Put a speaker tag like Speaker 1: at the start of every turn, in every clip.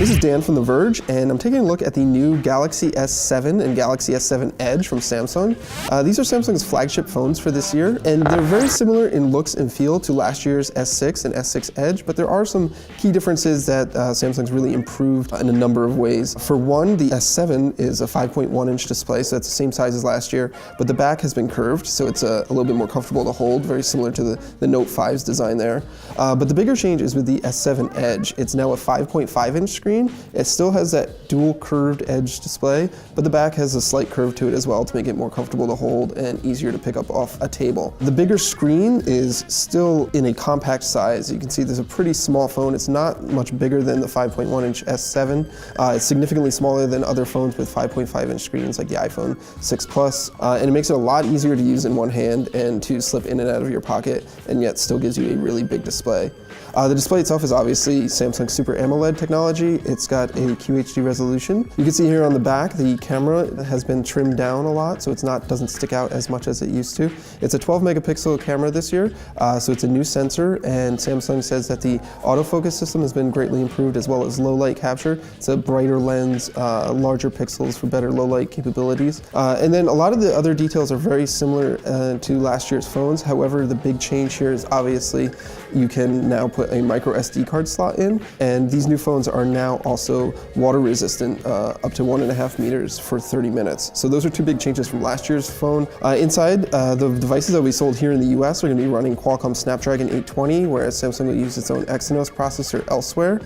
Speaker 1: This is Dan from The Verge, and I'm taking a look at the new Galaxy S7 and Galaxy S7 Edge from Samsung. These are Samsung's flagship phones for this year, and they're very similar in looks and feel to last year's S6 and S6 Edge, but there are some key differences that Samsung's really improved in a number of ways. For one, the S7 is a 5.1-inch display, so that's the same size as last year, but the back has been curved, so it's a little bit more comfortable to hold, very similar to the Note 5's design there. But the bigger change is with the S7 Edge. It's now a 5.5-inch screen. It still has that dual curved edge display, but the back has a slight curve to it as well to make it more comfortable to hold and easier to pick up off a table. The bigger screen is still in a compact size. You can see there's a pretty small phone. It's not much bigger than the 5.1-inch S7. It's significantly smaller than other phones with 5.5-inch screens like the iPhone 6 Plus, and it makes it a lot easier to use in one hand and to slip in and out of your pocket, and yet still gives you a really big display. The display itself is obviously Samsung Super AMOLED technology. It's got a QHD resolution. You can see here on the back, the camera has been trimmed down a lot, so doesn't stick out as much as it used to. It's a 12 megapixel camera this year, so it's a new sensor, and Samsung says that the autofocus system has been greatly improved, as well as low light capture. It's a brighter lens, larger pixels for better low light capabilities. And then a lot of the other details are very similar to last year's phones. However, the big change here is obviously you can now put a micro SD card slot in, and these new phones are now also water resistant, up to 1.5 meters for 30 minutes. So those are two big changes from last year's phone. Inside, the devices that we sold here in the US are going to be running Qualcomm Snapdragon 820, whereas Samsung will use its own Exynos processor elsewhere.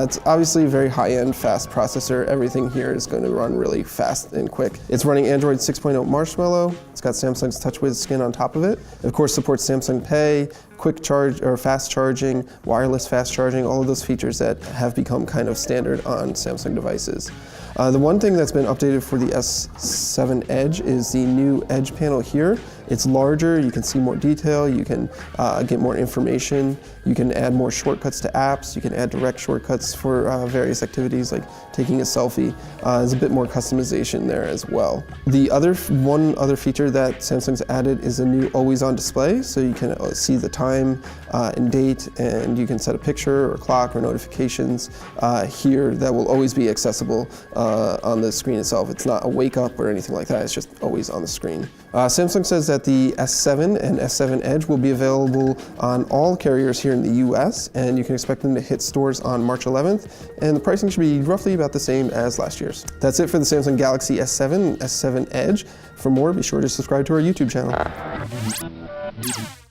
Speaker 1: It's obviously a very high-end, fast processor. Everything here is going to run really fast and quick. It's running Android 6.0 Marshmallow. It's got Samsung's TouchWiz skin on top of it. It of course supports Samsung Pay, quick charge or fast charging, wireless fast charging, all of those features that have become kind of standard on Samsung devices. The one thing that's been updated for the S7 Edge is the new Edge panel here. It's larger, you can see more detail, you can get more information, you can add more shortcuts to apps, you can add direct shortcuts for various activities like taking a selfie. There's a bit more customization there as well. The one other feature that Samsung's added is a new always-on display, so you can see the time and date, and you can set a picture or clock or notifications here that will always be accessible on the screen itself. It's not a wake up or anything like that, it's just always on the screen. Samsung says that the S7 and S7 Edge will be available on all carriers here in the US, and you can expect them to hit stores on March 11th, and the pricing should be roughly about the same as last year's. That's it for the Samsung Galaxy S7 and S7 Edge. For more, be sure to subscribe to our YouTube channel.